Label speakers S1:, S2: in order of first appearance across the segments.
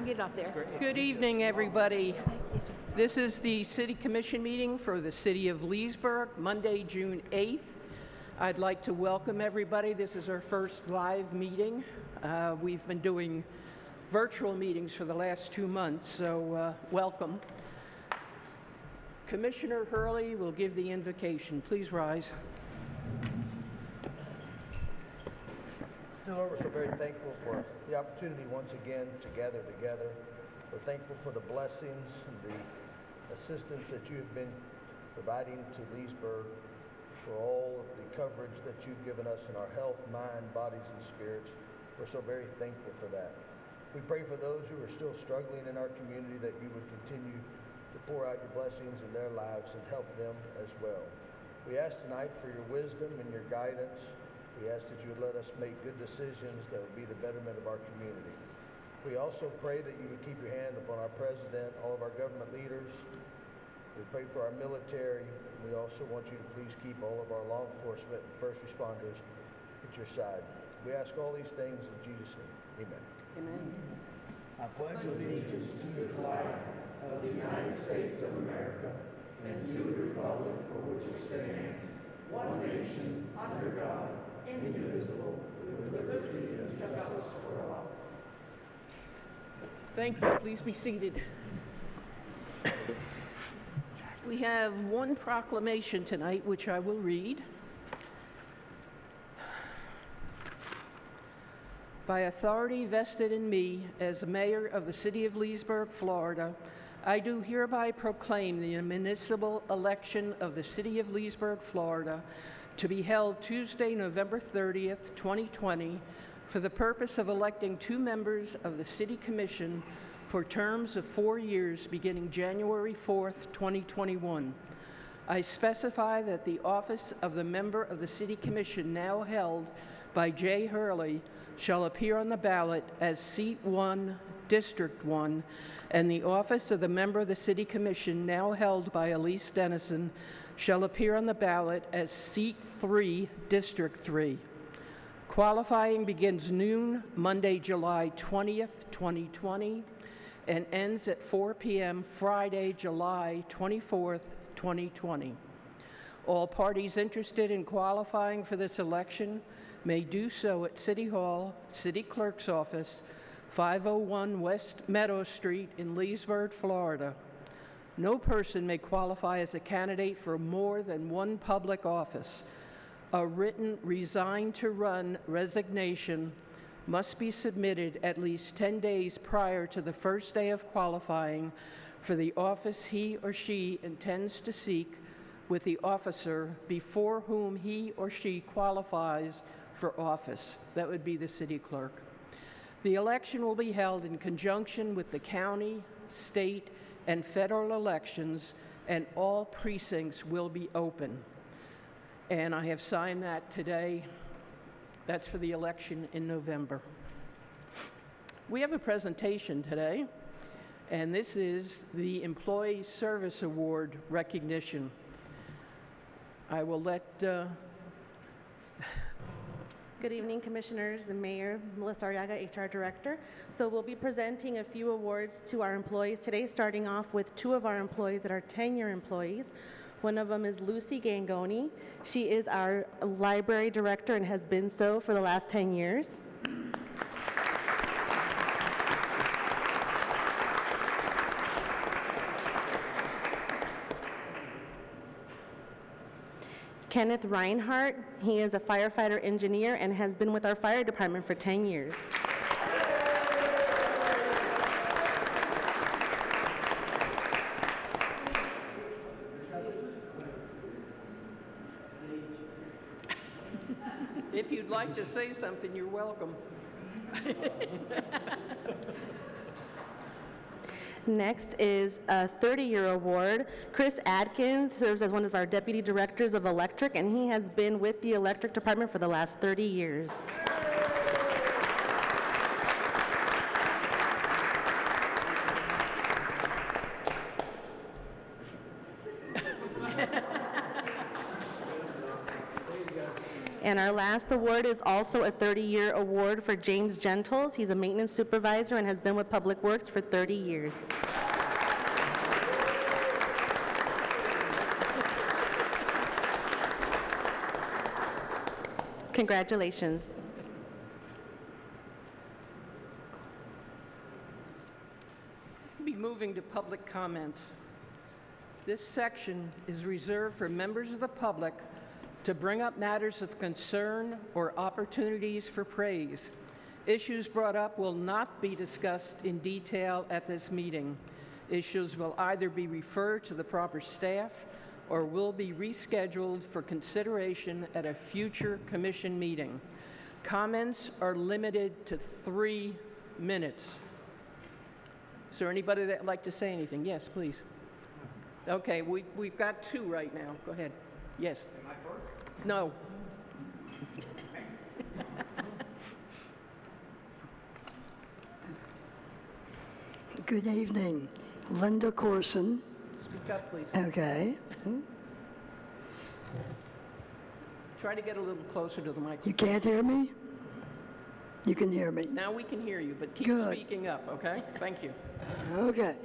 S1: get it off there.
S2: Good evening, everybody. This is the City Commission meeting for the City of Leesburg, Monday, June 8th. I'd like to welcome everybody. This is our first live meeting. We've been doing virtual meetings for the last 2 months, so welcome. Commissioner Hurley will give the invocation. Please rise.
S3: Dear Lord, we're so very thankful for the opportunity once again to gather together. We're thankful for the blessings and the assistance that you have been providing to Leesburg, for all of the coverage that you've given us in our health, mind, bodies, and spirits. We're so very thankful for that. We pray for those who are still struggling in our community that you would continue to pour out your blessings in their lives and help them as well. We ask tonight for your wisdom and your guidance. We ask that you would let us make good decisions that would be the betterment of our community. We also pray that you would keep your hand upon our president, all of our government leaders. We pray for our military. We also want you to please keep all of our law enforcement and first responders at your side. We ask all these things in Jesus' name. Amen.
S2: Amen.
S3: I pledge allegiance to the flag of the United States of America and to the republic for which it stands, one nation, under God, indivisible, with liberty and justice for all.
S2: Thank you. Please be seated. We have one proclamation tonight, which I will read. By authority vested in me as mayor of the city of Leesburg, Florida, I do hereby proclaim the municipal election of the city of Leesburg, Florida, to be held Tuesday, November 30th, 2020, for the purpose of electing 2 members of the City Commission for terms of 4 years beginning January 4th, 2021. I specify that the office of the member of the City Commission now held by J. Hurley shall appear on the ballot as Seat 1, District 1, and the office of the member of the City Commission now held by Elise Dennison shall appear on the ballot as Seat 3, District 3. Qualifying begins noon Monday, July 20th, 2020, and ends at 4 p.m. Friday, July 24th, 2020. All parties interested in qualifying for this election may do so at City Hall, City Clerk's Office, 501 West Meadow Street in Leesburg, Florida. No person may qualify as a candidate for more than one public office. A written resign to run resignation must be submitted at least 10 days prior to the first day of qualifying for the office he or she intends to seek with the officer before whom he or she qualifies for office. That would be the city clerk. The election will be held in conjunction with the county, state, and federal elections, and all precincts will be open. And I have signed that today. That's for the election in November. We have a presentation today, and this is the Employee Service Award recognition. I will let
S4: Good evening, Commissioners and Mayor. Melissa Arriaga, HR Director. So we'll be presenting a few awards to our employees today, starting off with 2 of our employees that are 10-year employees. One of them is Lucy Gangoni. She is our library director and has been so for the last 10 years. Kenneth Reinhardt, he is a firefighter engineer and has been with our fire department for 10 years.
S2: If you'd like to say something, you're welcome.
S4: Next is a 30-year award. Chris Adkins serves as one of our deputy directors of electric, and he has been with the electric department for the last 30 years. And our last award is also a 30-year award for James Gentles. He's a maintenance supervisor and has been with Public Works for 30 years. Congratulations.
S2: We'll be moving to public comments. This section is reserved for members of the public to bring up matters of concern or opportunities for praise. Issues brought up will not be discussed in detail at this meeting. Issues will either be referred to the proper staff or will be rescheduled for consideration at a future commission meeting. Comments are limited to 3 minutes. Is there anybody that'd like to say anything? Yes, please. Okay, we've got 2 right now. Go ahead. Yes. Am I first? No.
S1: Good evening. Linda Corson.
S2: Speak up, please.
S1: Okay.
S2: Try to get a little closer to the microphone.
S1: You can't hear me? You can hear me.
S2: Now we can hear you, but keep
S1: Good.
S2: speaking up, okay? Thank you.
S1: Okay.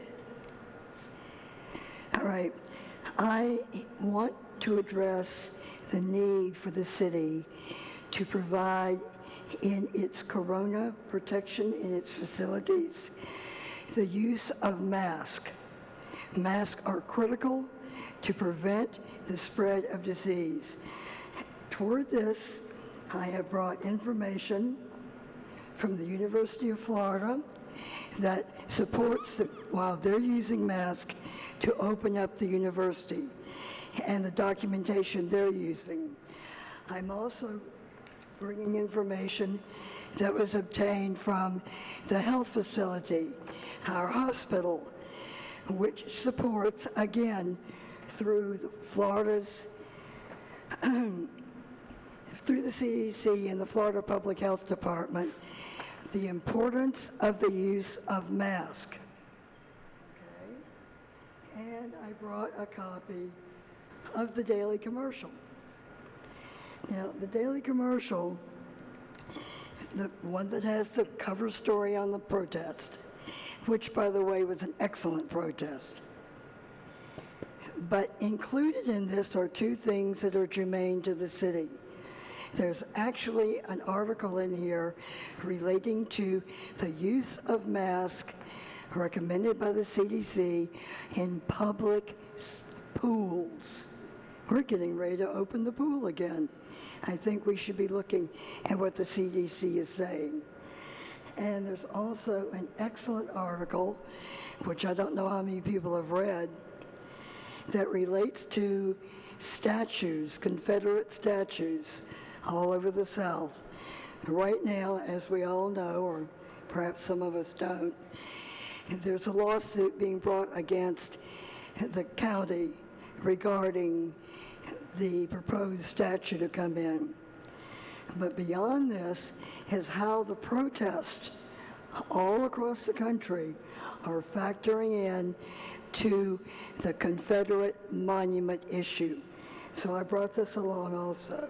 S1: All right. I want to address the need for the city to provide in its corona protection in its facilities the use of masks. Masks are critical to prevent the spread of disease. Toward this, I have brought information from the University of Florida that supports while they're using masks to open up the university and the documentation they're using. I'm also bringing information that was obtained from the health facility, our hospital, which supports, again, through Florida's, through the CDC and the Florida Public Health Department, the importance of the use of masks. Okay? And I brought a copy of the Daily Commercial. Now, the Daily Commercial, the one that has the cover story on the protest, which, by the way, was an excellent protest. But included in this are 2 things that are germane to the city. There's actually an article in here relating to the use of masks recommended by the CDC in public pools. We're getting ready to open the pool again. I think we should be looking at what the CDC is saying. And there's also an excellent article, which I don't know how many people have read, that relates to statues, Confederate statues, all over the South. Right now, as we all know, or perhaps some of us don't, there's a lawsuit being brought against the county regarding the proposed statue to come in. But beyond this is how the protests all across the country are factoring in to the Confederate monument issue. So I brought this along also.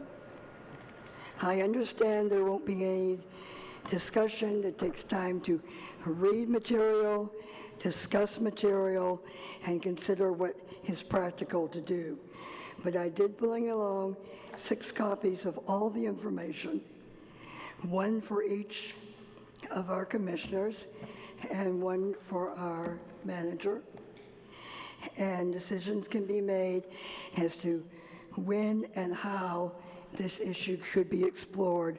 S1: I understand there won't be any discussion. It takes time to read material, discuss material, and consider what is practical to do. But I did bring along 6 copies of all the information, 1 for each of our commissioners and 1 for our manager. And decisions can be made as to when and how this issue should be explored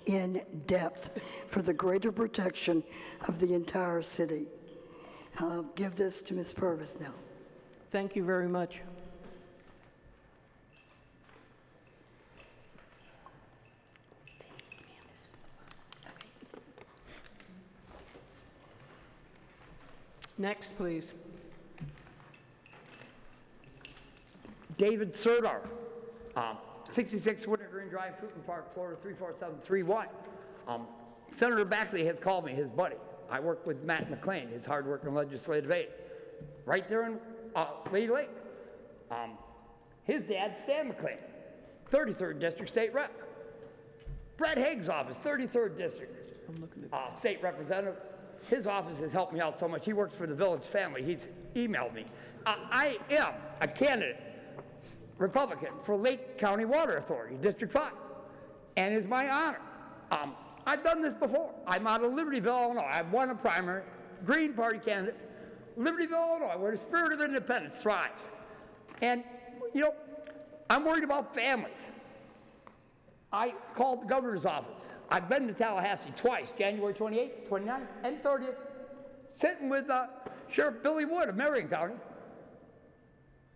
S1: in depth for the greater protection of the entire city. I'll give this to Ms. Purvis now.
S2: Thank you very much. Next, please.
S5: David Serdar, 66 Winter Green Drive, Fruiton Park, Florida 34731. Senator Baxley has called me his buddy. I work with Matt McLean, his hard-working legislative aide, right there in Lady Lake. His dad, Stan McLean, 33rd District State Rep. Brett Haig's office, 33rd District, state representative, his office has helped me out so much. He works for the Village Family. He's emailed me. I am a candidate, Republican, for Lake County Water Authority, District 5, and it's my honor. I've done this before. I'm out of Libertyville, Illinois. I've won a primary, Green Party candidate, Libertyville, Illinois, where the spirit of independence thrives. And, you know, I'm worried about families. I called the governor's office. I've been to Tallahassee twice, January 28th, 29th, and 30th, sitting with Sheriff Billy Wood of Marion County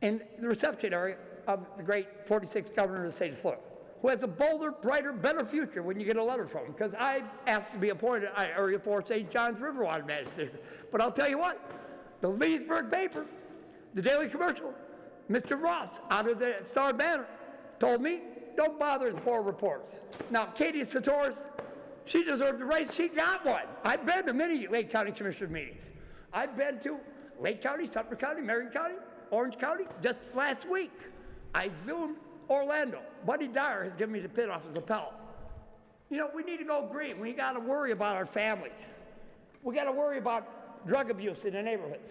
S5: in the reception area of the great 46th governor of the state of Florida, who has a bolder, brighter, better future when you get a letter from him, because I asked to be appointed Area 4 St. John's Riverwater Management. But I'll tell you what, the Leesburg paper, the Daily Commercial, Mr. Ross out of the Star Banner told me, don't bother the 4 reports. Now, Katie Satoris, she deserved a raise. She got one. I've been to many Lake County Commissioner meetings. I've been to Lake County, Sutton County, Marion County, Orange County. Just last week, I Zoomed Orlando. Buddy Dyer has given me the pin off his lapel. You know, we need to go green. We got to worry about our families. We got to worry about drug abuse in the neighborhoods.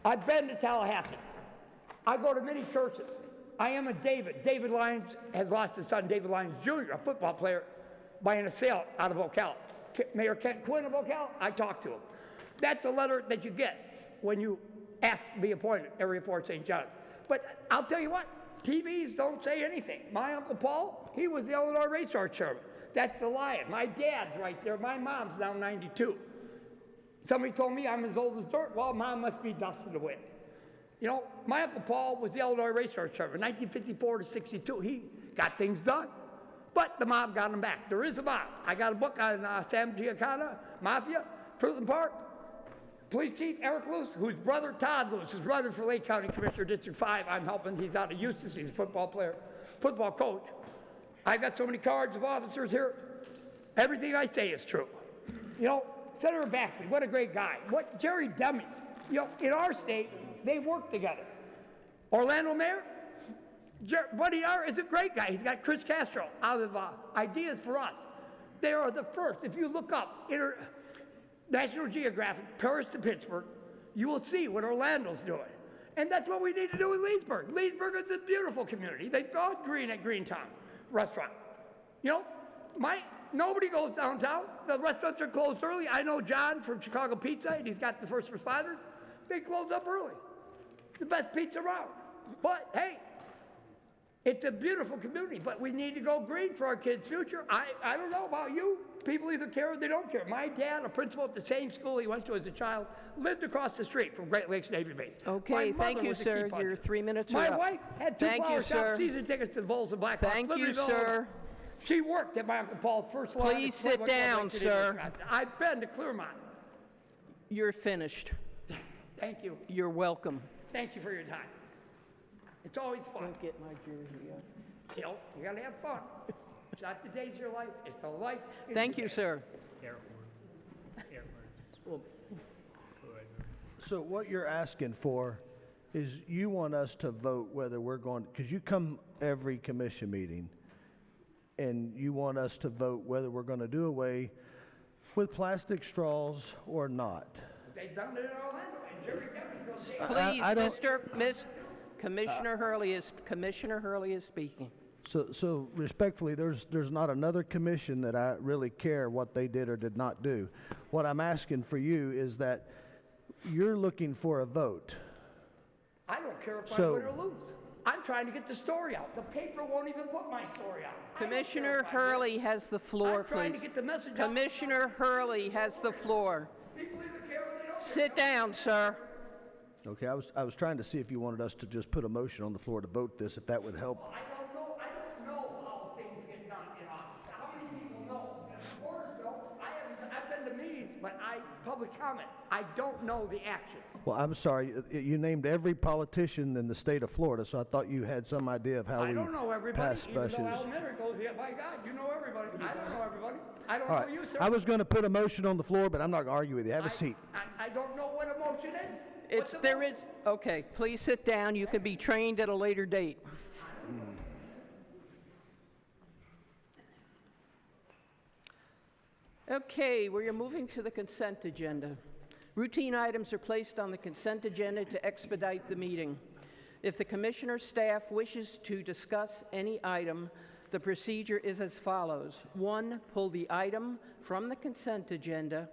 S5: I've been to Tallahassee. I go to many churches. I am a David. David Lyons has lost his son, David Lyons Jr., a football player, by an assailant out of Ocala. Mayor Kent Quinn of Ocala, I talked to him. That's a letter that you get when you ask to be appointed, Area 4 St. John's. But I'll tell you what, TVs don't say anything. My Uncle Paul, he was the Illinois Racehorse Chairman. That's the Lion. My dad's right there. My mom's now 92. Somebody told me I'm as old as dirt. Well, Mom must be dust in the wind. You know, my Uncle Paul was the Illinois Racehorse Chairman, 1954 to 62. He got things done. But the mob got him back. There is a mob. I got a book on Sam Giancana, Mafia, Fruitland Park. Police Chief Eric Luce, whose brother Todd Luce is running for Lake County Commissioner District 5. I'm helping. He's out of Eustis. He's a football player, football coach. I got so many cards of officers here. Everything I say is true. You know, Senator Baxley, what a great guy. What Jerry Demings, you know, in our state, they work together. Orlando Mayor, Buddy Dyer is a great guy. He's got Chris Castro out of Ideas for Us. They are the first. If you look up National Geographic, Paris to Pittsburgh, you will see what Orlando's doing. And that's what we need to do in Leesburg. Leesburg is a beautiful community. They thought green at Greentown Restaurant. You know, nobody goes downtown. The restaurants are closed early. I know John from Chicago Pizza, and he's got the first responders. They close up early. The best pizza around. But hey, it's a beautiful community, but we need to go green for our kids' future. I don't know about you. People either care or they don't care. My dad, a principal at the same school he went to as a child, lived across the street from Great Lakes Navy Base.
S2: Okay, thank you, sir. Your 3 minutes are
S5: My
S2: up.
S5: wife had 2 flower shop season tickets to the Bulls and Blackhawks.
S2: Thank you,
S5: Libertyville.
S2: sir.
S5: She worked at my Uncle Paul's first line.
S2: Please sit down, sir.
S5: I've been to Clearmont.
S2: You're finished.
S5: Thank you.
S2: You're welcome.
S5: Thank you for your time. It's always fun.
S2: Don't get my jersey up.
S5: You know, you gotta have fun. It's not the days of your life, it's the life.
S2: Thank you, sir.
S3: So what you're asking for is you want us to vote whether we're going, because you come every commission meeting, and you want us to vote whether we're going to do away with plastic straws or not.
S5: They've done it in Orlando, and Jerry Demings goes, hey,
S2: Please,
S3: I don't-
S2: Commissioner Hurley is speaking.
S3: So respectfully, there's not another commission that I really care what they did or did not do. What I'm asking for you is that you're looking for a vote.
S5: I don't care if I
S3: So-
S5: win or lose. I'm trying to get the story out. The paper won't even put my story out.
S2: Commissioner Hurley has the floor,
S5: I'm trying to
S2: please.
S5: get the message out.
S2: Commissioner Hurley has the floor.
S5: People either care or they don't care.
S2: Sit down, sir.
S3: Okay, I was trying to see if you wanted us to just put a motion on the floor to vote this, if that would help.
S5: I don't know how things get done in office. How many people know? Reporters know. I've been to meetings, but public comment. I don't know the actions.
S3: Well, I'm sorry, you named every politician in the state of Florida, so I thought you had some idea of how
S5: I
S3: we
S5: don't know everybody,
S3: pass
S5: even though
S3: specials.
S5: elementary goes, yeah, my God, you know everybody. I don't know everybody. I don't
S3: All
S5: know
S3: right,
S5: you, sir.
S3: I was going to put a motion on the floor, but I'm not going to argue with you. Have a seat.
S5: I don't know what a motion is. What's a
S2: There
S5: motion?
S2: is, okay, please sit down. You can be trained at a later date. Okay, we are moving to the consent agenda. Routine items are placed on the consent agenda to expedite the meeting. If the commissioner staff wishes to discuss any item, the procedure is as follows. 1, pull the item from the consent agenda.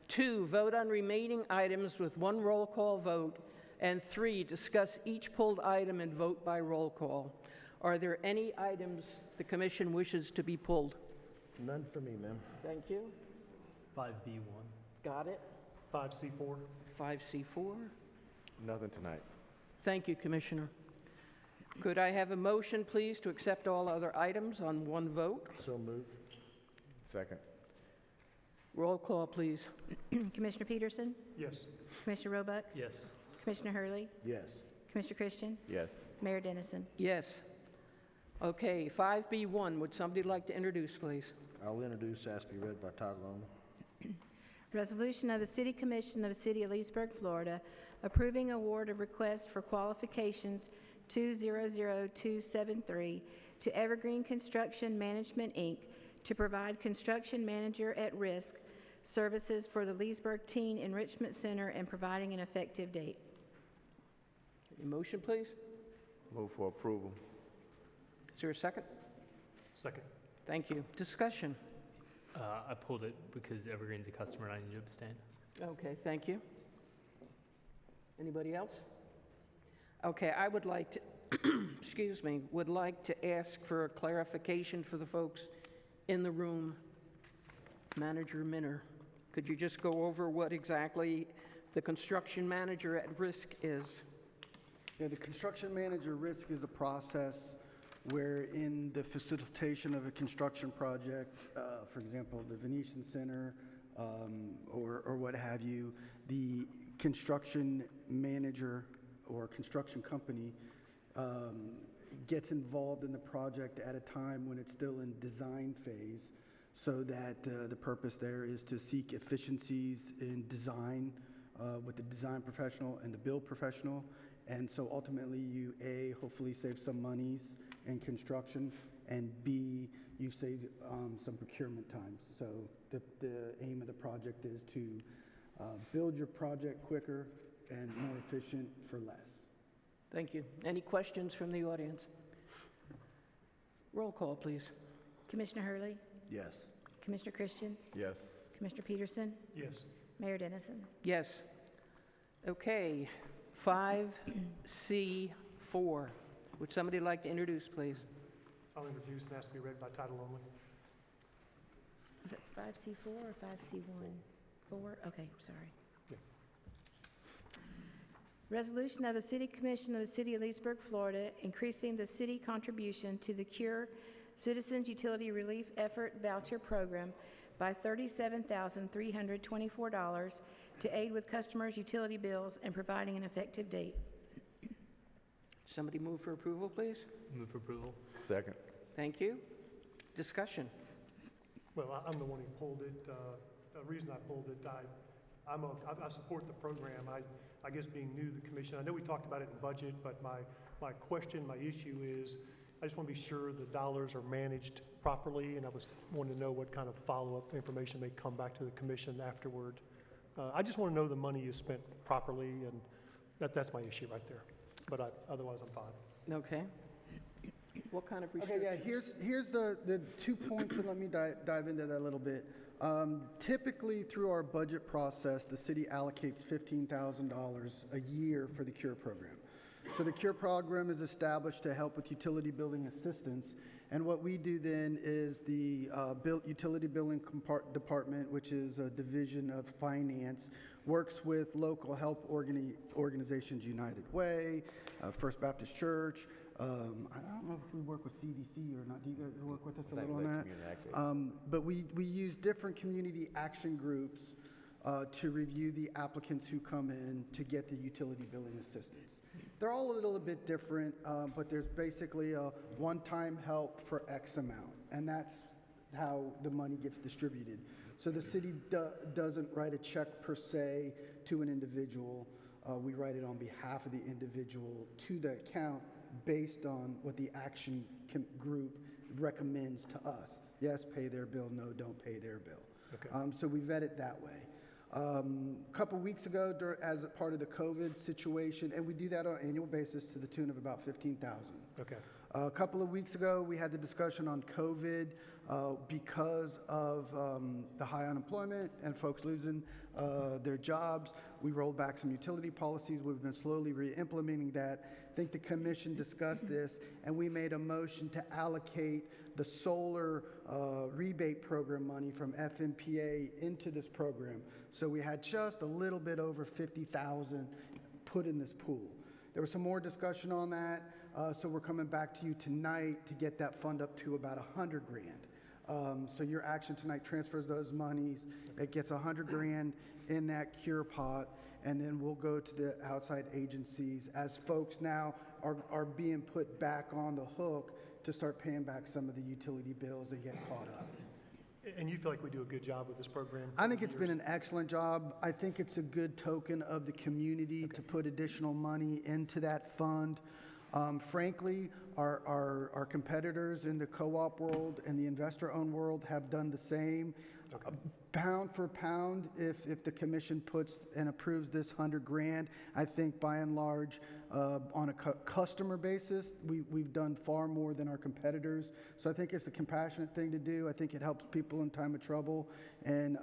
S2: 2, vote on remaining items with 1 roll call vote. And 3, discuss each pulled item and vote by roll call. Are there any items the commission wishes to be pulled?
S3: None for me, ma'am.
S2: Thank you.
S6: 5B1.
S2: Got it.
S6: 5C4.
S2: 5C4.
S7: Nothing tonight.
S2: Thank you, Commissioner. Could I have a motion, please, to accept all other items on 1 vote?
S3: So moved.
S7: Second.
S2: Roll call, please.
S8: Commissioner Peterson?
S6: Yes.
S8: Commissioner Roebuck?
S6: Yes.
S8: Commissioner Hurley?
S3: Yes.
S8: Commissioner Christian?
S7: Yes.
S8: Mayor Dennison?
S2: Yes. Okay, 5B1, would somebody like to introduce, please?
S3: I'll introduce, ask to be read by title only.
S8: Resolution of the City Commission of the City of Leesburg, Florida, approving award of request for qualifications 200273 to Evergreen Construction Management, Inc. to provide construction manager at risk services for the Leesburg Teen Enrichment Center and providing an effective date.
S2: A motion, please?
S7: Move for approval.
S2: Is there a second?
S6: Second.
S2: Thank you. Discussion.
S6: I pulled it because Evergreen's a customer and I need to abstain.
S2: Okay, thank you. Anybody else? Okay, I would like to, excuse me, would like to ask for a clarification for the folks in the room. Manager Minner, could you just go over what exactly the construction manager at risk is?
S9: Yeah, the construction manager risk is a process where in the facilitation of a construction project, for example, the Venetian Center or what have you, the construction manager or construction company gets involved in the project at a time when it's still in design phase, so that the purpose there is to seek efficiencies in design with the design professional and the build professional. And so ultimately you A, hopefully save some monies in construction, and B, you save some procurement times. So the aim of the project is to build your project quicker and more efficient for less.
S2: Thank you. Any questions from the audience? Roll call, please.
S8: Commissioner Hurley?
S3: Yes.
S8: Commissioner Christian?
S7: Yes.
S8: Commissioner Peterson?
S6: Yes.
S8: Mayor Dennison?
S2: Yes. Okay, 5C4. Would somebody like to introduce, please?
S6: I'll introduce and ask to be read by title only.
S8: Is it 5C4 or 5C1? 4? Okay, sorry.
S6: Yeah.
S8: Resolution of the City Commission of the City of Leesburg, Florida, increasing the city contribution to the CURE Citizens Utility Relief Effort Voucher Program by $37,324 to aid with customers' utility bills and providing an effective date.
S2: Somebody move for approval, please?
S6: Move for approval.
S7: Second.
S2: Thank you. Discussion.
S10: Well, I'm the one who pulled it. The reason I pulled it, I support the program. I guess being new to the commission, I know we talked about it in budget, but my question, my issue is, I just want to be sure the dollars are managed properly, and I was wanting to know what kind of follow-up information may come back to the commission afterward. I just want to know the money is spent properly, and that's my issue right there. But otherwise, I'm fine.
S2: Okay. What kind of restrictions?
S9: Okay, yeah, here's the 2 points, and let me dive into that a little bit. Typically, through our budget process, the city allocates $15,000 a year for the CURE program. So the CURE program is established to help with utility billing assistance, and what we do then is the utility billing department, which is a division of finance, works with local help organizations, United Way, First Baptist Church. I don't know if we work with CDC or not. Do you guys work with us a little on that? But we use different community action groups to review the applicants who come in to get the utility billing assistance. They're all a little bit different, but there's basically a one-time help for X amount, and that's how the money gets distributed. So the city doesn't write a check per se to an individual. We write it on behalf of the individual to the account based on what the action group recommends to us. Yes, pay their bill. No, don't pay their bill.
S10: Okay.
S9: So we vet it that way. A couple weeks ago, as a part of the COVID situation, and we do that on an annual basis to the tune of about 15,000.
S10: Okay.
S9: A couple of weeks ago, we had the discussion on COVID because of the high unemployment and folks losing their jobs. We rolled back some utility policies. We've been slowly re-implementing that. I think the commission discussed this, and we made a motion to allocate the solar rebate program money from FMPA into this program. So we had just a little bit over 50,000 put in this pool. There was some more discussion on that. So we're coming back to you tonight to get that fund up to about 100 grand. So your action tonight transfers those monies. It gets 100 grand in that cure pot, and then we'll go to the outside agencies as folks now are being put back on the hook to start paying back some of the utility bills and get caught up.
S10: And you feel like we do a good job with this program?
S9: I think it's been an excellent job. I think it's a good token of the community to put additional money into that fund. Frankly, our competitors in the co-op world and the investor-owned world have done the same.
S10: Okay.
S9: Pound for pound, if the commission puts and approves this 100 grand, I think by and large, on a customer basis, we've done far more than our competitors. So I think it's a compassionate thing to do. I think it helps people in time of trouble. And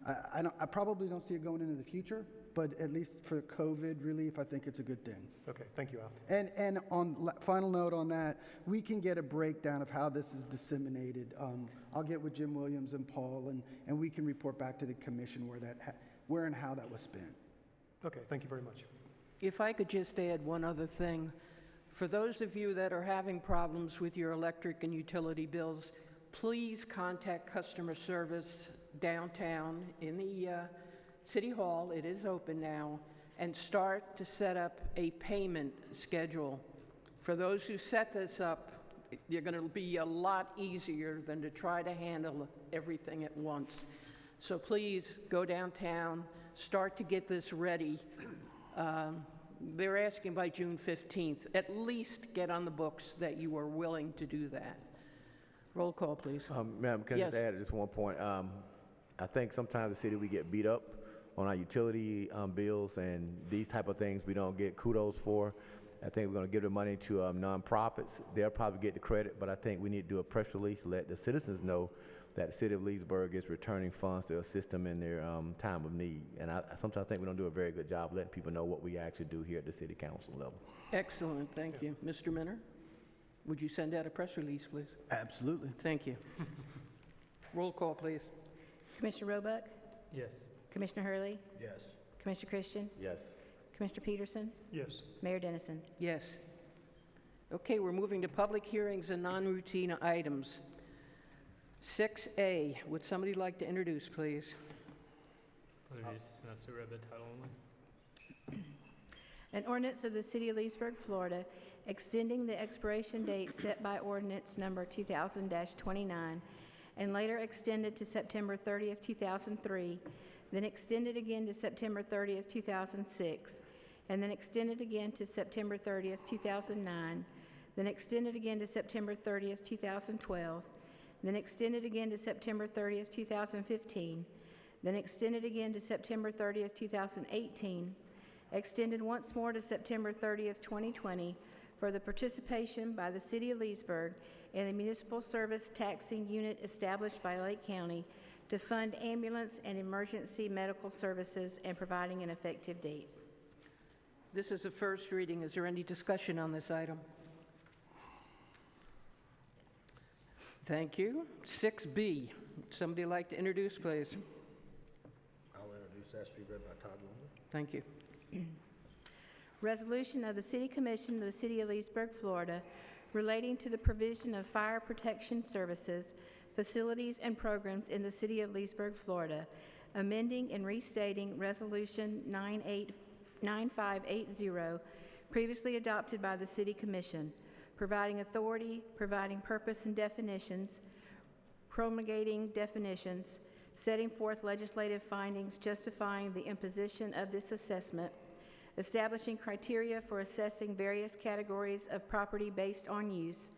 S9: I probably don't see it going into the future, but at least for COVID relief, I think it's a good thing.
S10: Okay, thank you, Al.
S9: And on final note on that, we can get a breakdown of how this is disseminated. I'll get with Jim Williams and Paul, and we can report back to the commission where and how that was spent.
S10: Okay, thank you very much.
S2: If I could just add one other thing. For those of you that are having problems with your electric and utility bills, please contact customer service downtown in the City Hall. It is open now, and start to set up a payment schedule. For those who set this up, you're going to be a lot easier than to try to handle everything at once. So please go downtown, start to get this ready. They're asking by June 15th. At least get on the books that you are willing to do that. Roll call, please.
S7: Ma'am, can I
S2: Yes.
S7: just add just one point? I think sometimes the city, we get beat up on our utility bills, and these type of things we don't get kudos for. I think we're going to give the money to nonprofits. They'll probably get the credit, but I think we need to do a press release to let the citizens know that the city of Leesburg is returning funds to assist them in their time of need. And I sometimes think we don't do a very good job letting people know what we actually do here at the city council level.
S2: Excellent, thank you. Mr. Minner, would you send out a press release, please?
S9: Absolutely.
S2: Thank you. Roll call, please.
S8: Commissioner Roebuck,
S6: Yes.
S8: Commissioner Hurley,
S3: Yes.
S8: Commissioner Christian,
S7: Yes.
S8: Commissioner Peterson,
S10: Yes.
S8: Mayor Dennison.
S2: Yes. Okay, we're moving to public hearings and non-routine items. 6A, would somebody like to introduce, please?
S6: Introduce, not so read by title only.
S8: An ordinance of the City of Leesburg, Florida, extending the expiration date set by ordinance number 2000-29 and later extended to September 30th, 2003, then extended again to September 30th, 2006, and then extended again to September 30th, 2009, then extended again to September 30th, 2012, then extended again to September 30th, 2015, then extended again to September 30th, 2018, extended once more to September 30th, 2020, for the participation by the City of Leesburg in the municipal service taxing unit established by Lake County to fund ambulance and emergency medical services and providing an effective date.
S2: This is a first reading. Is there any discussion on this item? Thank you. 6B, would somebody like to introduce, please?
S3: I'll introduce, ask to be read by title only.
S2: Thank you.
S8: Resolution of the City Commission of the City of Leesburg, Florida, relating to the provision of fire protection services, facilities, and programs in the City of Leesburg, Florida, amending and restating Resolution 9580, previously adopted by the City Commission, providing authority, providing purpose and definitions, promulgating definitions, setting forth legislative findings justifying the imposition of this assessment, establishing criteria for assessing various categories of property based on use,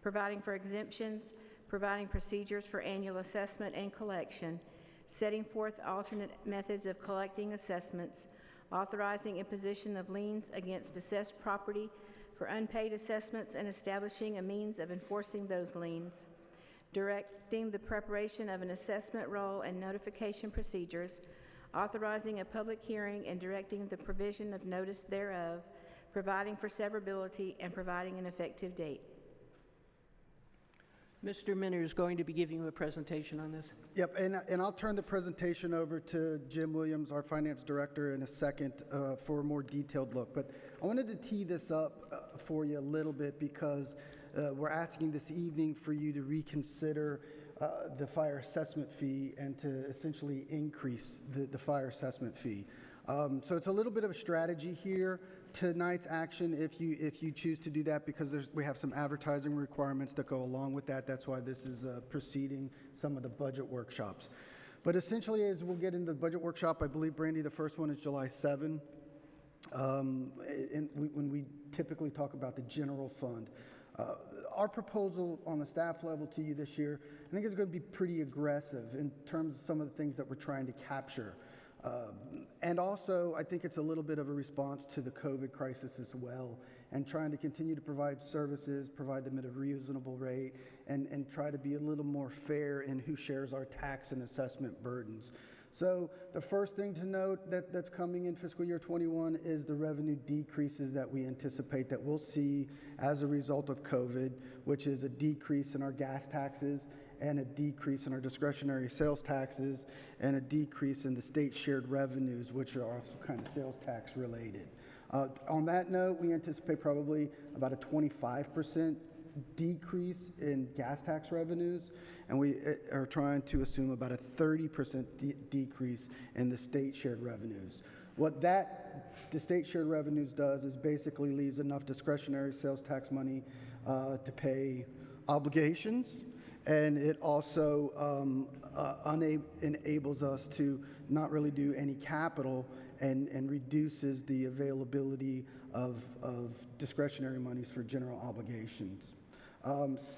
S8: providing for exemptions, providing procedures for annual assessment and collection, setting forth alternate methods of collecting assessments, authorizing imposition of liens against assessed property for unpaid assessments, and establishing a means of enforcing those liens, directing the preparation of an assessment roll and notification procedures, authorizing a public hearing and directing the provision of notice thereof, providing for severability, and providing an effective date.
S2: Mr. Minner is going to be giving you a presentation on this.
S9: Yep, and I'll turn the presentation over to Jim Williams, our finance director, in a second for a more detailed look. But I wanted to tee this up for you a little bit because we're asking this evening for you to reconsider the fire assessment fee and to essentially increase the fire assessment fee. So it's a little bit of a strategy here. Tonight's action, if you choose to do that, because we have some advertising requirements that go along with that. That's why this is preceding some of the budget workshops. But essentially, as we'll get into the budget workshop, I believe, Brandy, the first one is July 7. When we typically talk about the general fund. Our proposal on the staff level to you this year, I think is going to be pretty aggressive in terms of some of the things that we're trying to capture. And also, I think it's a little bit of a response to the COVID crisis as well, and trying to continue to provide services, provide them at a reasonable rate, and try to be a little more fair in who shares our tax and assessment burdens. So the first thing to note that's coming in fiscal year 21 is the revenue decreases that we anticipate that we'll see as a result of COVID, which is a decrease in our gas taxes and a decrease in our discretionary sales taxes and a decrease in the state shared revenues, which are also kind of sales tax related. On that note, we anticipate probably about a 25% decrease in gas tax revenues, and we are trying to assume about a 30% decrease in the state shared revenues. What the state shared revenues does is basically leaves enough discretionary sales tax money to pay obligations, and it also enables us to not really do any capital and reduces the availability of discretionary monies for general obligations.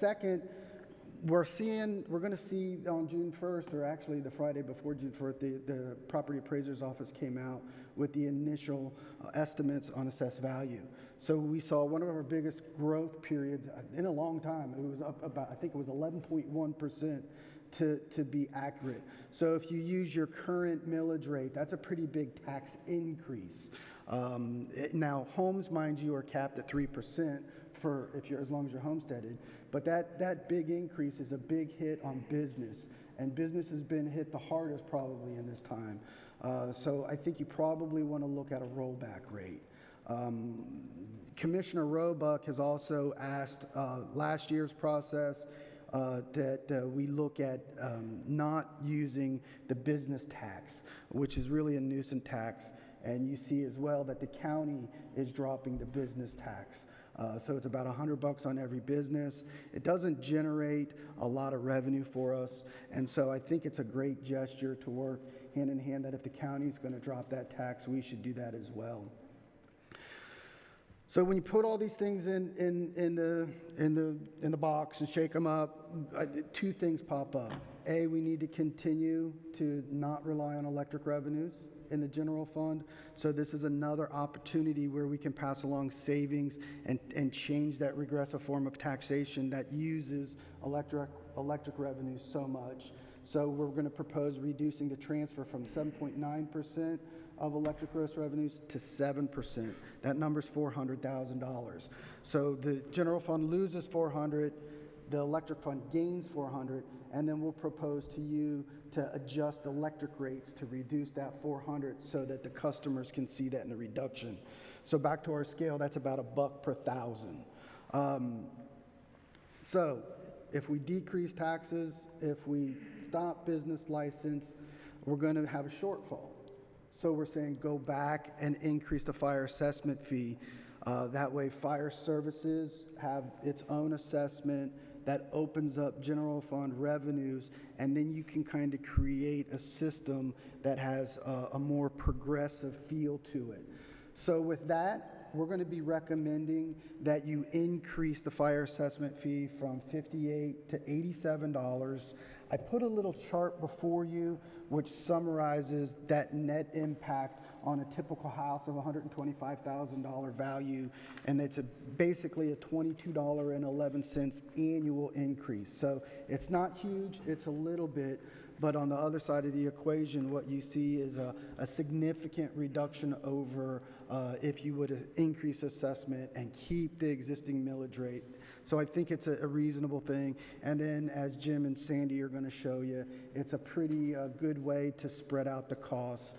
S9: Second, we're going to see on June 1st, or actually the Friday before June 1st, the Property Appraiser's Office came out with the initial estimates on assessed value. So we saw one of our biggest growth periods in a long time. It was up about, I think it was 11.1% to be accurate. So if you use your current millage rate, that's a pretty big tax increase. Now, homes, mind you, are capped at 3% for as long as you're homesteaded, but that big increase is a big hit on business, and business has been hit the hardest probably in this time. So I think you probably want to look at a rollback rate. Commissioner Roebuck has also asked last year's process that we look at not using the business tax, which is really a nuisance tax, and you see as well that the county is dropping the business tax. So it's about $100 on every business. It doesn't generate a lot of revenue for us, and so I think it's a great gesture to work hand in hand that if the county's going to drop that tax, we should do that as well. So when you put all these things in the box and shake them up, two things pop up. A, we need to continue to not rely on electric revenues in the general fund. So this is another opportunity where we can pass along savings and change that regressive form of taxation that uses electric revenues so much. So we're going to propose reducing the transfer from 7.9% of electric gross revenues to 7%. That number's $400,000. So the general fund loses $400,000, the electric fund gains $400,000, and then we'll propose to you to adjust electric rates to reduce that $400,000 so that the customers can see that in the reduction. So back to our scale, that's about $1 per thousand. So if we decrease taxes, if we stop business license, we're going to have a shortfall. So we're saying go back and increase the fire assessment fee. That way fire services have its own assessment that opens up general fund revenues, and then you can kind of create a system that has a more progressive feel to it. So with that, we're going to be recommending that you increase the fire assessment fee from $58 to $87. I put a little chart before you which summarizes that net impact on a typical house of $125,000 value, and it's basically a $22.11 annual increase. So it's not huge, it's a little bit, but on the other side of the equation, what you see is a significant reduction over if you would increase assessment and keep the existing millage rate. So I think it's a reasonable thing. And then as Jim and Sandy are going to show you, it's a pretty good way to spread out the costs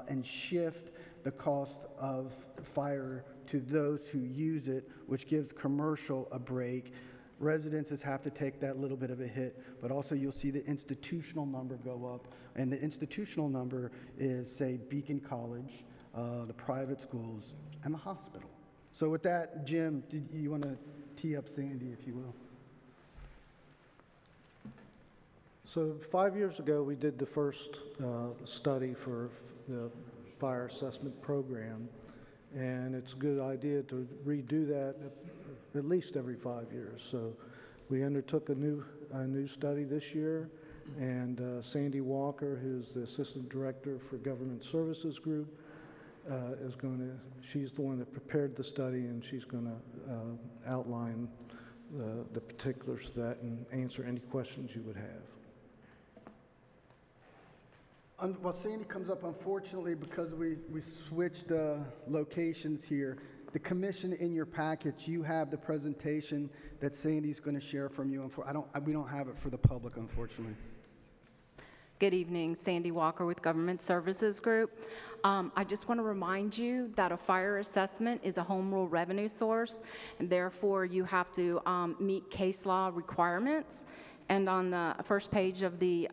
S9: and shift the cost of fire to those who use it, which gives commercial a break. Residences have to take that little bit of a hit, but also you'll see the institutional number go up. And the institutional number is, say, Beacon College, the private schools, and the hospital. So with that, Jim, do you want to tee up Sandy, if you will?
S11: So 5 years ago, we did the first study for the fire assessment program, and it's a good idea to redo that at least every 5 years. So we undertook a new study this year, and Sandy Walker, who's the Assistant Director for Government Services Group, she's the one that prepared the study, and she's going to outline the particulars of that and answer any questions you would have.
S9: While Sandy comes up, unfortunately, because we switched locations here, the commission in your package, you have the presentation that Sandy's going to share from you. We don't have it for the public, unfortunately.
S12: Good evening, Sandy Walker with Government Services Group. I just want to remind you that a fire assessment is a home rule revenue source, and therefore you have to meet case law requirements. And on the first page of the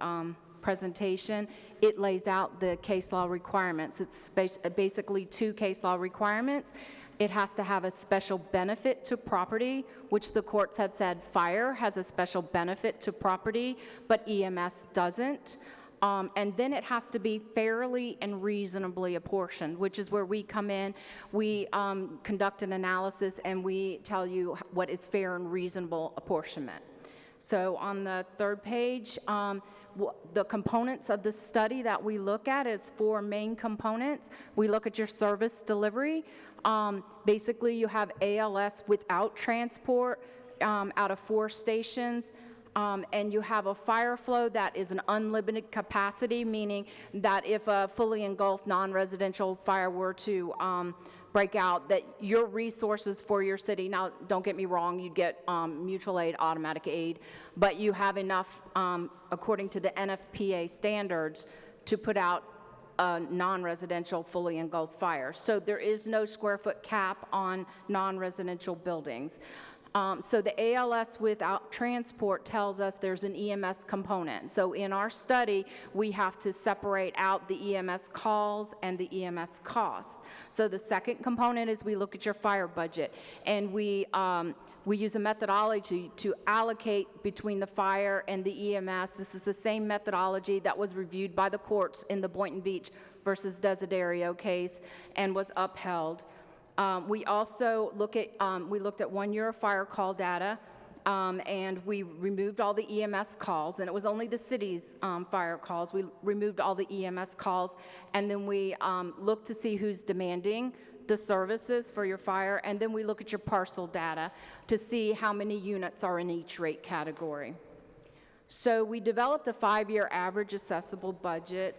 S12: presentation, it lays out the case law requirements. It's basically 2 case law requirements. It has to have a special benefit to property, which the courts have said fire has a special benefit to property, but EMS doesn't. And then it has to be fairly and reasonably apportioned, which is where we come in. We conduct an analysis and we tell you what is fair and reasonable apportionment. So on the third page, the components of the study that we look at is 4 main components. We look at your service delivery. Basically, you have ALS without transport out of 4 stations. And you have a fire flow that is an unlimited capacity, meaning that if a fully engulfed non-residential fire were to break out, that your resources for your city, now don't get me wrong, you'd get mutual aid, automatic aid, but you have enough, according to the NFPA standards, to put out a non-residential fully engulfed fire. So there is no square foot cap on non-residential buildings. So the ALS without transport tells us there's an EMS component. So in our study, we have to separate out the EMS calls and the EMS costs. So the second component is we look at your fire budget, and we use a methodology to allocate between the fire and the EMS. This is the same methodology that was reviewed by the courts in the Boynton Beach versus Desiderio case and was upheld. We also looked at 1 year of fire call data, and we removed all the EMS calls, and it was only the city's fire calls. We removed all the EMS calls, and then we looked to see who's demanding the services for your fire, and then we look at your parcel data to see how many units are in each rate category. So we developed a 5-year average assessable budget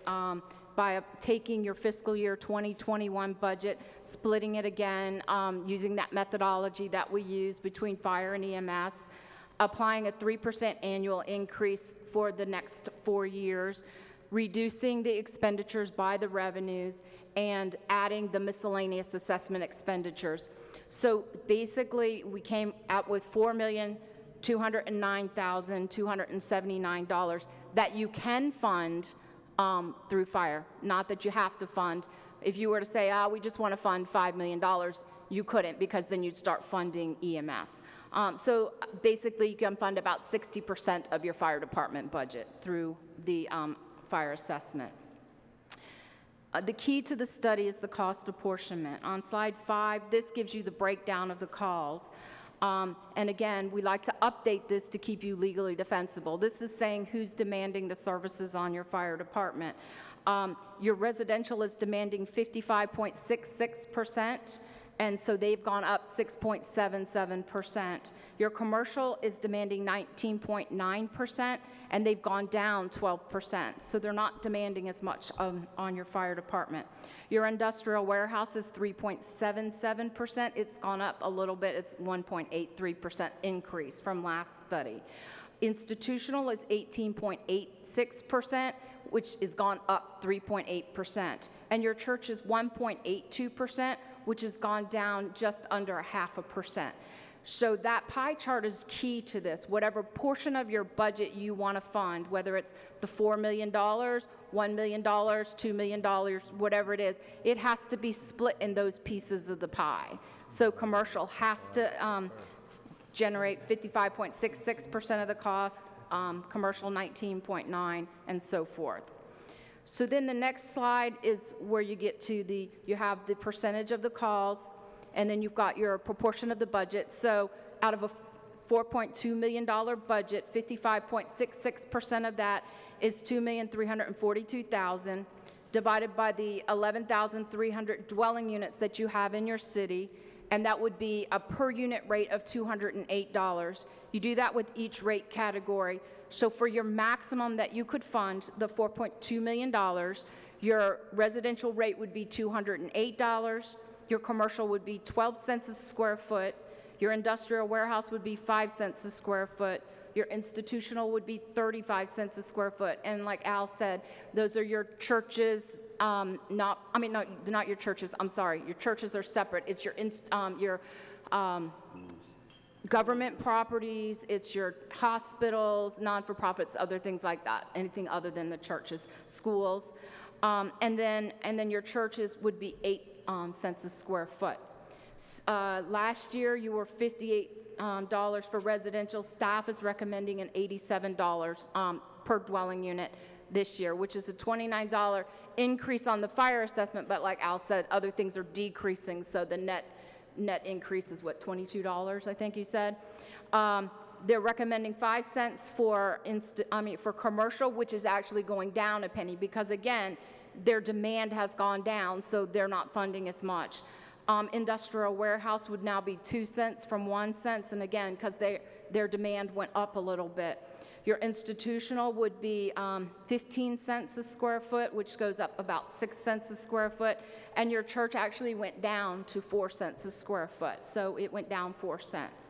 S12: by taking your fiscal year 2021 budget, splitting it again, using that methodology that we use between fire and EMS, applying a 3% annual increase for the next 4 years, reducing the expenditures by the revenues, and adding the miscellaneous assessment expenditures. So basically, we came out with $4,209,279 that you can fund through fire, not that you have to fund. If you were to say, we just want to fund $5 million, you couldn't, because then you'd start funding EMS. So basically, you can fund about 60% of your fire department budget through the fire assessment. The key to the study is the cost apportionment. On slide 5, this gives you the breakdown of the calls. And again, we like to update this to keep you legally defensible. This is saying who's demanding the services on your fire department. Your residential is demanding 55.66%, and so they've gone up 6.77%. Your commercial is demanding 19.9%, and they've gone down 12%. So they're not demanding as much on your fire department. Your industrial warehouse is 3.77%. It's gone up a little bit. It's 1.83% increase from last study. Institutional is 18.86%, which has gone up 3.8%. And your church is 1.82%, which has gone down just under 0.5%. So that pie chart is key to this. Whatever portion of your budget you want to fund, whether it's the $4 million, $1 million, $2 million, whatever it is, it has to be split in those pieces of the pie. So commercial has to generate 55.66% of the cost, commercial 19.9, and so forth. So then the next slide is where you get to you have the percentage of the calls, and then you've got your proportion of the budget. So out of a $4.2 million budget, 55.66% of that is $2,342,000, divided by the 11,300 dwelling units that you have in your city, and that would be a per unit rate of $208. You do that with each rate category. So for your maximum that you could fund, the $4.2 million, your residential rate would be $208. Your commercial would be 12 cents a square foot. Your industrial warehouse would be 5 cents a square foot. Your institutional would be 35 cents a square foot. And like Al said, those are your churches, not your churches, I'm sorry. Your churches are separate. It's your government properties, it's your hospitals, non-for-profits, other things like that, anything other than the churches, schools. And then your churches would be 8 cents a square foot. Last year, you were $58 for residential. Staff is recommending an $87 per dwelling unit this year, which is a $29 increase on the fire assessment, but like Al said, other things are decreasing, so the net increase is what, $22, I think you said. They're recommending 5 cents for commercial, which is actually going down a penny because, again, their demand has gone down, so they're not funding as much. Industrial warehouse would now be 2 cents from 1 cent, and again, because their demand went up a little bit. Your institutional would be 15 cents a square foot, which goes up about 6 cents a square foot, and your church actually went down to 4 cents a square foot, so it went down 4 cents.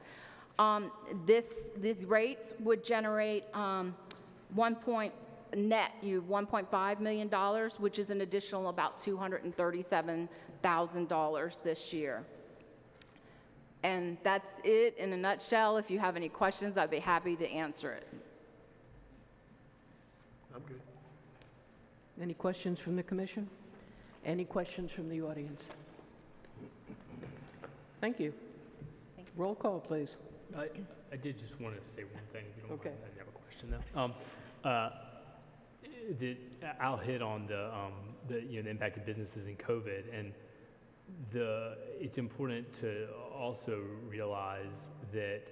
S12: These rates would generate $1.5 million, which is an additional about $237,000 this year. And that's it in a nutshell. If you have any questions, I'd be happy to answer it.
S10: I'm good.
S2: Any questions from the commission? Any questions from the audience? Thank you. Roll call, please.
S6: I did just want to say one thing, if you don't
S2: Okay.
S6: mind. I have a question though. I'll hit on the impact of businesses in COVID, and it's important to also realize that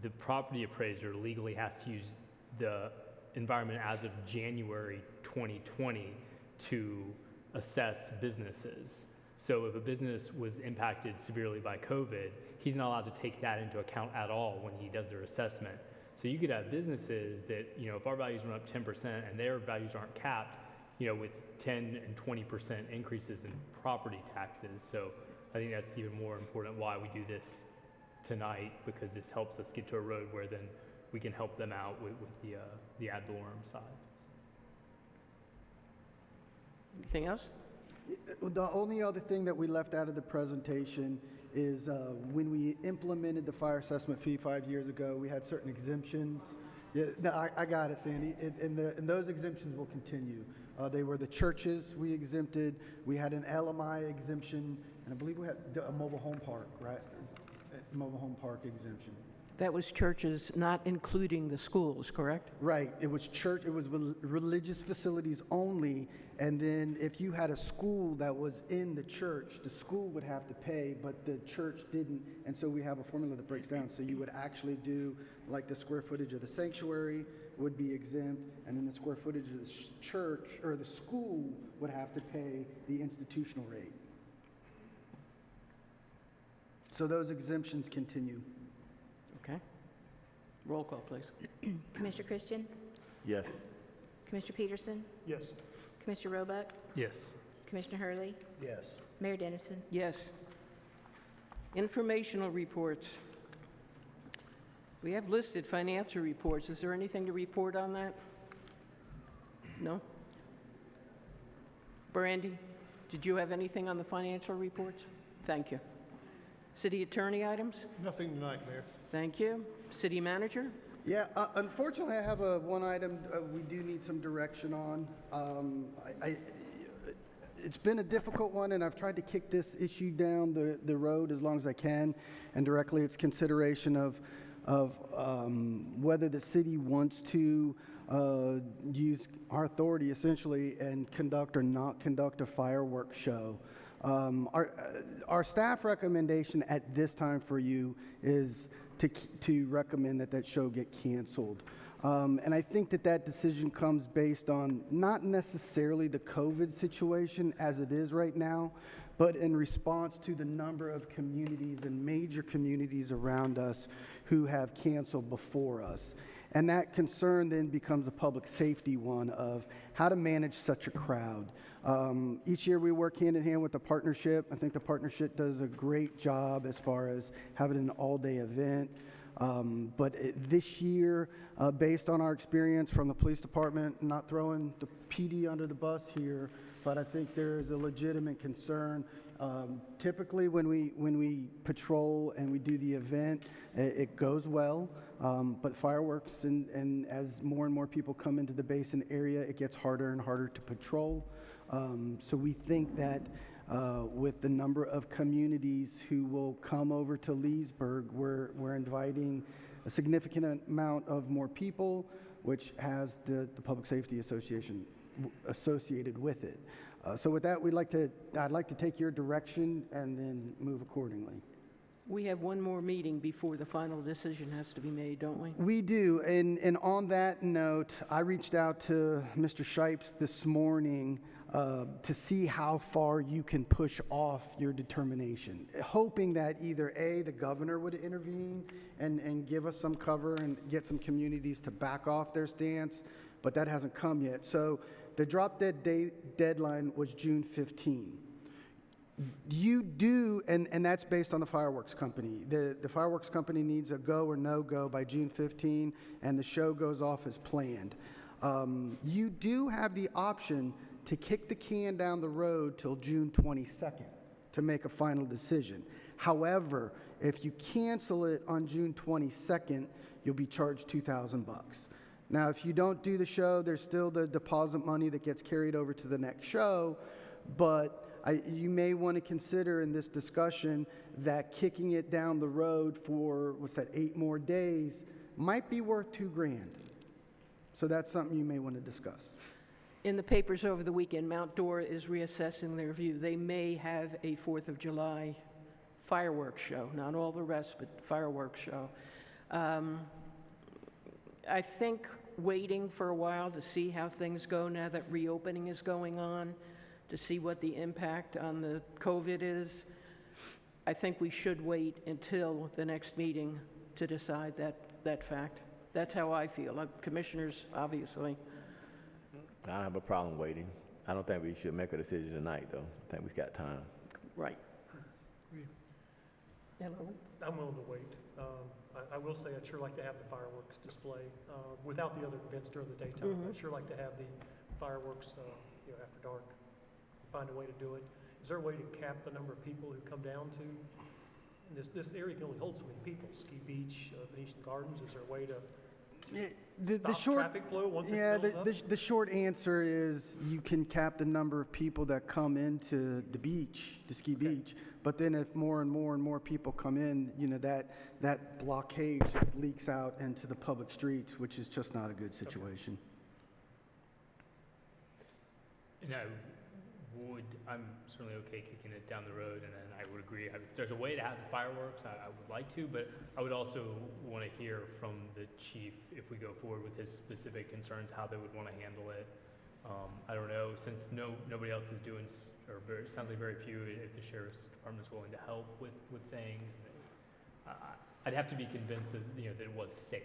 S6: the property appraiser legally has to use the environment as of January 2020 to assess businesses. So if a business was impacted severely by COVID, he's not allowed to take that into account at all when he does their assessment. So you could have businesses that, if our values went up 10% and their values aren't capped, with 10 and 20% increases in property taxes. So I think that's even more important why we do this tonight, because this helps us get to a road where then we can help them out with the ad valorem side.
S2: Anything else?
S9: The only other thing that we left out of the presentation is when we implemented the fire assessment fee 5 years ago, we had certain exemptions. Yeah, no, I got it, Sandy. And those exemptions will continue. They were the churches we exempted. We had an LMI exemption, and I believe we had a mobile home park, right? Mobile home park exemption.
S2: That was churches not including the schools, correct?
S9: Right, it was church, it was religious facilities only, and then if you had a school that was in the church, the school would have to pay, but the church didn't, and so we have a formula that breaks down. So you would actually do, like the square footage of the sanctuary would be exempt, and then the square footage of the church, or the school would have to pay the institutional rate. So those exemptions continue.
S2: Okay. Roll call, please.
S8: Commissioner Christian?
S7: Yes.
S8: Commissioner Peterson?
S10: Yes.
S8: Commissioner Roebuck?
S6: Yes.
S8: Commissioner Hurley?
S3: Yes.
S8: Mayor Dennison?
S2: Yes. Informational reports. We have listed financial reports. Is there anything to report on that? No? Brandy, did you have anything on the financial reports? Thank you. City attorney items?
S10: Nothing tonight, Mayor.
S2: Thank you. City manager?
S9: Yeah, unfortunately, I have one item we do need some direction on. It's been a difficult one, and I've tried to kick this issue down the road as long as I can, and directly it's consideration of whether the city wants to use our authority essentially and conduct or not conduct a fireworks show. Our staff recommendation at this time for you is to recommend that show get canceled. And I think that decision comes based on not necessarily the COVID situation as it is right now, but in response to the number of communities and major communities around us who have canceled before us. And that concern then becomes a public safety one of how to manage such a crowd. Each year we work hand in hand with the partnership. I think the partnership does a great job as far as having an all-day event. But this year, based on our experience from the police department, not throwing the PD under the bus here, but I think there is a legitimate concern. Typically when we patrol and we do the event, it goes well. But fireworks, and as more and more people come into the basin area, it gets harder and harder to patrol. So we think that with the number of communities who will come over to Leesburg, we're inviting a significant amount of more people, which has the Public Safety Association associated with it. So with that, I'd like to take your direction and then move accordingly.
S2: We have one more meeting before the final decision has to be made, don't we?
S9: We do, and on that note, I reached out to Mr. Shipes this morning to see how far you can push off your determination, hoping that either A, the governor would intervene and give us some cover and get some communities to back off their stance, but that hasn't come yet. So the drop dead deadline was June 15. You do, and that's based on the fireworks company. The fireworks company needs a go or no go by June 15, and the show goes off as planned. You do have the option to kick the can down the road till June 22nd to make a final decision. However, if you cancel it on June 22nd, you'll be charged $2,000. Now, if you don't do the show, there's still the deposit money that gets carried over to the next show, but you may want to consider in this discussion that kicking it down the road for, 8 more days might be worth $2,000. So that's something you may want to discuss.
S2: In the papers over the weekend, Mount Dora is reassessing their view. They may have a 4th of July fireworks show, not all the rest, but fireworks show. I think waiting for a while to see how things go now that reopening is going on, to see what the impact on the COVID is, I think we should wait until the next meeting to decide that fact. That's how I feel. Commissioners, obviously.
S7: I don't have a problem waiting. I don't think we should make a decision tonight, though. I think we've got time.
S2: Right.
S10: I'm willing to wait. I will say I'd sure like to have the fireworks display without the other events during the daytime. I'd sure like to have the fireworks after dark. Find a way to do it. Is there a way to cap the number of people who come down to? And this area can only hold so many people. Ski Beach, Venetian Gardens. Is there a way to
S9: The
S13: stop
S9: short,
S13: traffic flow once it
S9: yeah,
S13: fills up?
S9: the short answer is you can cap the number of people that come into the beach, the ski beach. But then if more and more people come in, you know, that blockade just leaks out into the public streets, which is just not a good situation.
S6: And I'm certainly okay kicking it down the road, and then I would agree. If there's a way to have the fireworks, I would like to, but I would also want to hear from the chief, if we go forward with his specific concerns, how they would want to handle it. I don't know, since nobody else is doing, it sounds like very few, if the sheriff's department's willing to help with things. I'd have to be convinced that, you know, that it was safe,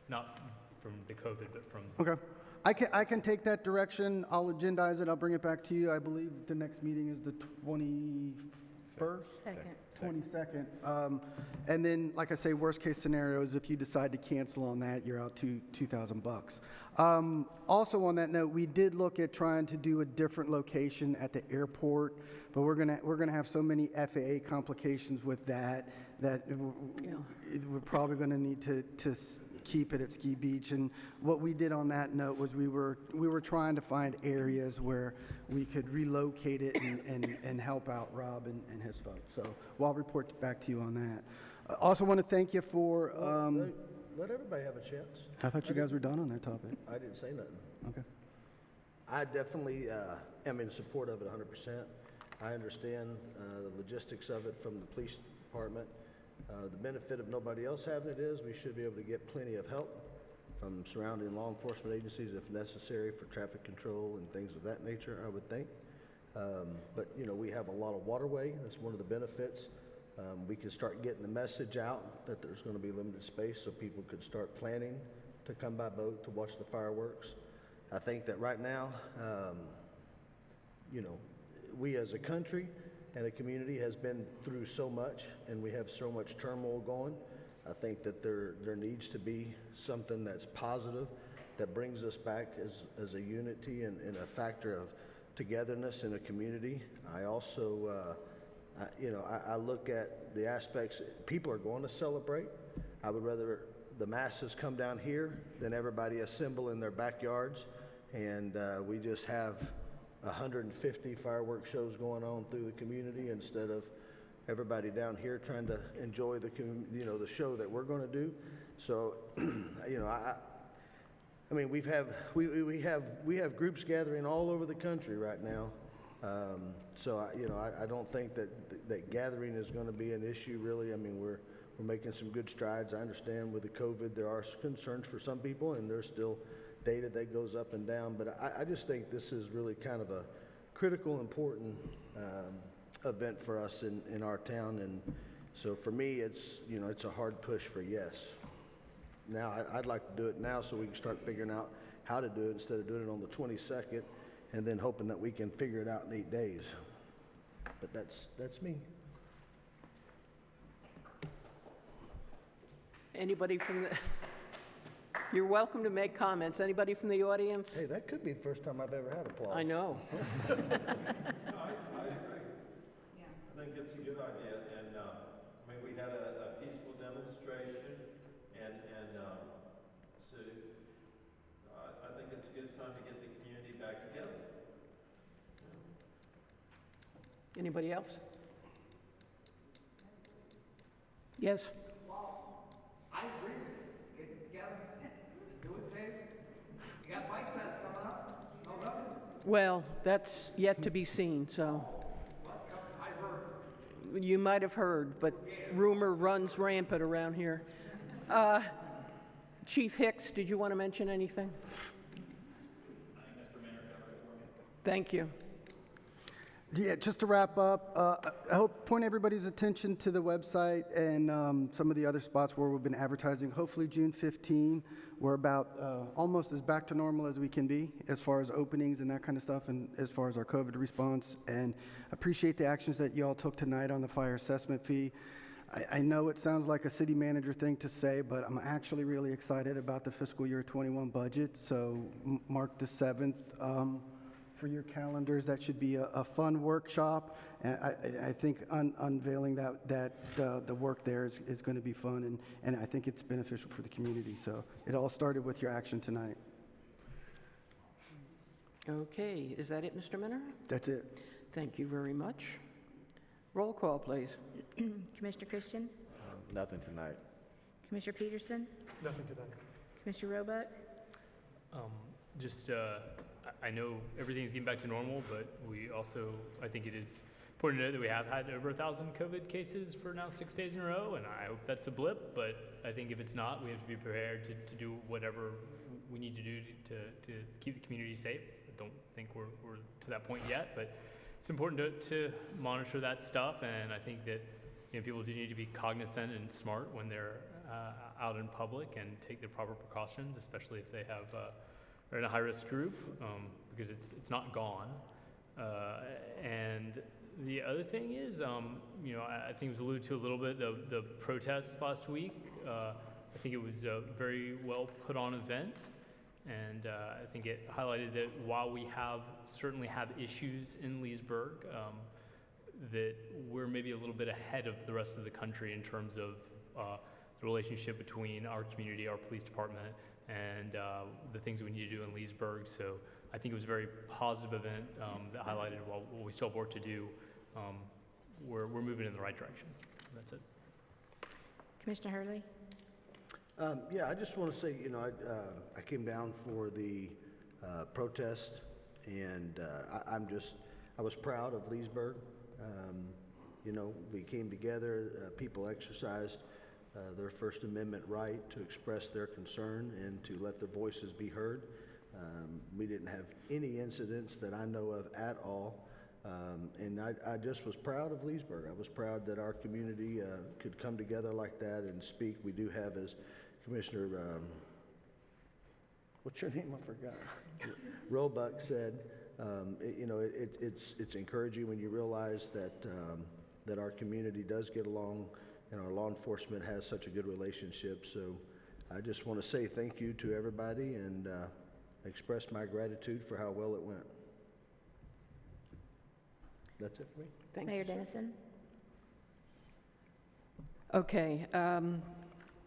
S6: not from the COVID, but from.
S9: Okay. I can take that direction. I'll agendize it. I'll bring it back to you. I believe the next meeting is the 21st?
S8: Second.
S9: 22nd. And then, like I say, worst case scenario is if you decide to cancel on that, you're out to $2,000. Also on that note, we did look at trying to do a different location at the airport, but we're gonna have so many FAA complications with that we're probably gonna need to keep it at Ski Beach. And what we did on that note was we were trying to find areas where we could relocate it and help out Rob and his folks. So I'll report back to you on that. Also want to thank you for.
S3: Let everybody have a chance.
S9: I thought you guys were done on that topic.
S3: I didn't say nothing.
S9: Okay.
S3: I definitely am in support of it 100%. I understand the logistics of it from the police department. The benefit of nobody else having it is we should be able to get plenty of help from surrounding law enforcement agencies if necessary for traffic control and things of that nature, I would think. But, you know, we have a lot of waterway. That's one of the benefits. We can start getting the message out that there's going to be limited space so people could start planning to come by boat to watch the fireworks. I think that right now, you know, we as a country and a community has been through so much, and we have so much turmoil going. I think that there needs to be something that's positive that brings us back as a unity and a factor of togetherness in a community. I also, I look at the aspects, people are going to celebrate. I would rather the masses come down here than everybody assemble in their backyards, and we just have 150 fireworks shows going on through the community instead of everybody down here trying to enjoy the show that we're going to do. So, you know, I mean, we have groups gathering all over the country right now. So I don't think that gathering is going to be an issue really. I mean, we're making some good strides. I understand with the COVID there are concerns for some people, and there's still data that goes up and down, but I just think this is really kind of a critical, important event for us in our town, and so for me, it's a hard push for yes. Now, I'd like to do it now so we can start figuring out how to do it instead of doing it on the 22nd, and then hoping that we can figure it out in 8 days. But that's me.
S2: Anybody from the... You're welcome to make comments. Anybody from the audience?
S3: Hey, that could be the first time I've ever had applause.
S2: I know.
S14: I agree. Yeah. I think it's a good idea, and I mean, we had a peaceful demonstration, and so I think it's a good time to get the community back together.
S2: Anybody else? Yes.
S5: Well, I agree. Get together, do it safe. You got Bike Fest coming up. No nothing.
S2: Well, that's yet to be seen, so.
S5: I heard.
S2: You might have heard, but rumor runs rampant around here. Chief Hicks, did you want to mention anything? Thank you.
S9: Yeah, just to wrap up, I hope point everybody's attention to the website and some of the other spots where we've been advertising. Hopefully June 15, we're about almost as back to normal as we can be as far as openings and that kind of stuff, and as far as our COVID response. And appreciate the actions that you all took tonight on the fire assessment fee. I know it sounds like a city manager thing to say, but I'm actually really excited about the fiscal year 21 budget. So mark the 7th. for your calendars. That should be a fun workshop. And I think unveiling the work there is going to be fun, and I think it's beneficial for the community. So it all started with your action tonight.
S2: Okay, is that it, Mr. Minner?
S9: That's it.
S2: Thank you very much. Roll call, please.
S8: Commissioner Christian?
S7: Nothing tonight.
S8: Commissioner Peterson?
S10: Nothing tonight.
S8: Commissioner Roebuck?
S6: I know everything's getting back to normal, but we also, I think it is important to note that we have had over 1,000 COVID cases for now 6 days in a row, and I hope that's a blip, but I think if it's not, we have to be prepared to do whatever we need to do to keep the community safe. I don't think we're to that point yet, but it's important to monitor that stuff, and I think that people do need to be cognizant and smart when they're out in public and take the proper precautions, especially if they are in a high-risk group, because it's not gone. And the other thing is, I think it was alluded to a little bit, the protests last week. I think it was a very well put on event, and I think it highlighted that while we certainly have issues in Leesburg, that we're maybe a little bit ahead of the rest of the country in terms of the relationship between our community, our police department, and the things that we need to do in Leesburg. So I think it was a very positive event that highlighted while we still have work to do, we're moving in the right direction. That's it.
S8: Commissioner Hurley?
S3: Yeah, I just want to say, I came down for the protest, and I was proud of Leesburg. We came together, people exercised their First Amendment right to express their concern and to let their voices be heard. We didn't have any incidents that I know of at all, and I just was proud of Leesburg. I was proud that our community could come together like that and speak. We do have, as Commissioner, what's your name? I forgot. Roebuck said, it's encouraging when you realize that our community does get along and our law enforcement has such a good relationship. So I just want to say thank you to everybody and express my gratitude for how well it went. That's it for me.
S2: Thank
S8: Mayor
S2: you, sir.
S8: Dennison?
S2: Okay,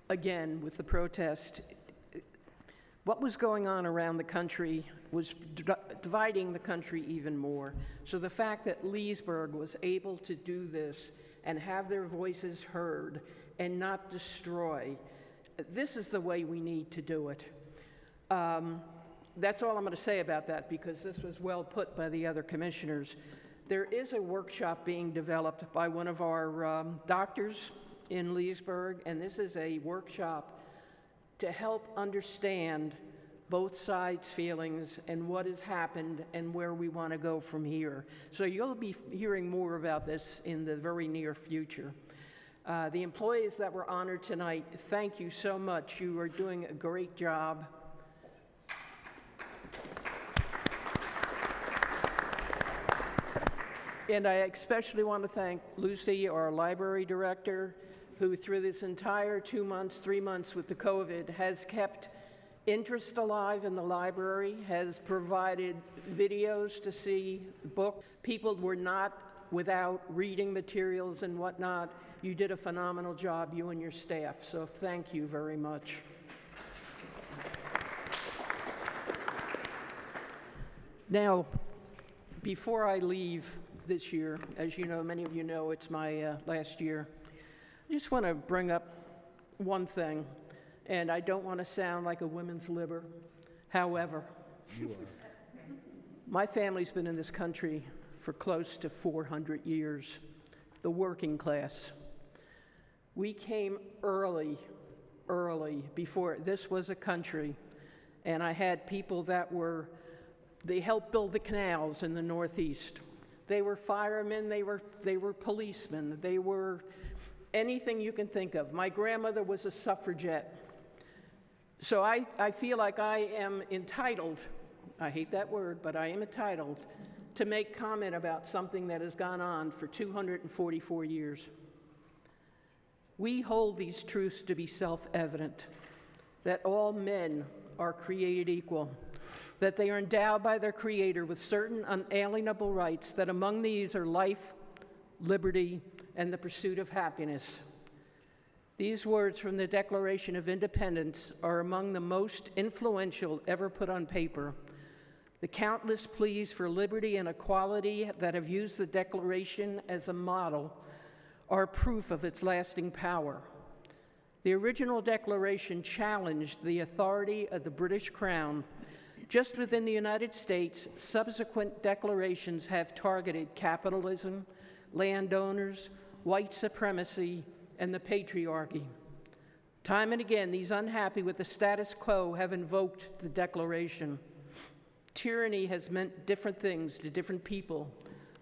S2: again, with the protest, what was going on around the country was dividing the country even more. So the fact that Leesburg was able to do this and have their voices heard and not destroy, this is the way we need to do it. That's all I'm going to say about that, because this was well put by the other commissioners. There is a workshop being developed by one of our doctors in Leesburg, and this is a workshop to help understand both sides' feelings and what has happened and where we want to go from here. So you'll be hearing more about this in the very near future. The employees that were honored tonight, thank you so much. You are doing a great job. And I especially want to thank Lucy, our library director, who through this entire 2 months, 3 months with the COVID has kept interest alive in the library, has provided videos to see, books. People were not without reading materials and whatnot. You did a phenomenal job, you and your staff, so thank you very much. Now, before I leave this year, as you know, many of you know, it's my last year, I just want to bring up one thing, and I don't want to sound like a women's libber. However,
S3: You are.
S2: my family's been in this country for close to 400 years, the working class. We came early, before this was a country, and I had people that they helped build the canals in the Northeast. They were firemen, they were policemen, they were anything you can think of. My grandmother was a suffragette. So I feel like I am entitled, I hate that word, but I am entitled to make comment about something that has gone on for 244 years. We hold these truths to be self-evident, that all men are created equal. that they are endowed by their Creator with certain unalienable rights, that among these are life, liberty, and the pursuit of happiness. These words from the Declaration of Independence are among the most influential ever put on paper. The countless pleas for liberty and equality that have used the Declaration as a model are proof of its lasting power. The original Declaration challenged the authority of the British Crown. Just within the United States, subsequent declarations have targeted capitalism, landowners, white supremacy, and the patriarchy. Time and again, these unhappy with the status quo have invoked the Declaration. Tyranny has meant different things to different people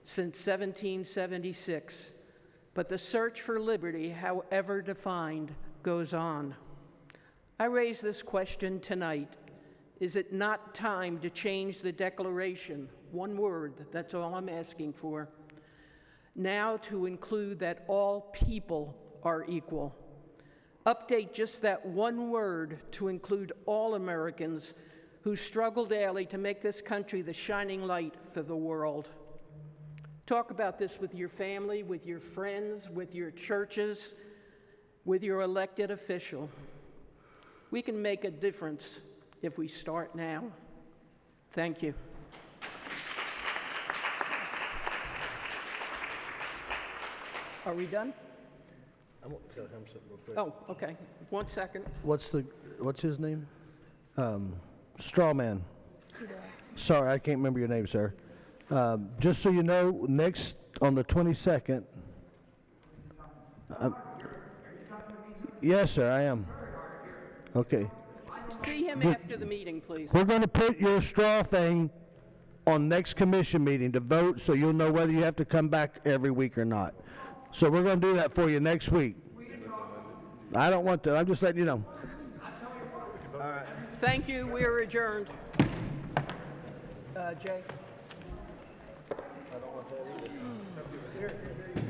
S2: since 1776, but the search for liberty, however defined, goes on. I raise this question tonight. Is it not time to change the Declaration? One word, that's all I'm asking for. Now to include that all people are equal. Update just that one word to include all Americans who struggle daily to make this country the shining light for the world. Talk about this with your family, with your friends, with your churches, with your elected official. We can make a difference if we start now. Thank you. Are we done?
S3: I'm gonna tell him something real quick.
S2: Oh, okay. 1 second.
S3: What's his name? Straw Man. Sorry, I can't remember your name, sir. Just so you know, next on the 22nd. Yes, sir, I am. Okay.
S2: See him after the meeting, please.
S3: We're going to put your straw thing on next commission meeting to vote, so you'll know whether you have to come back every week or not. So we're going to do that for you next week. I don't want to. I'm just letting you know.
S2: Thank you. We are adjourned. Jay?
S3: I don't want that either.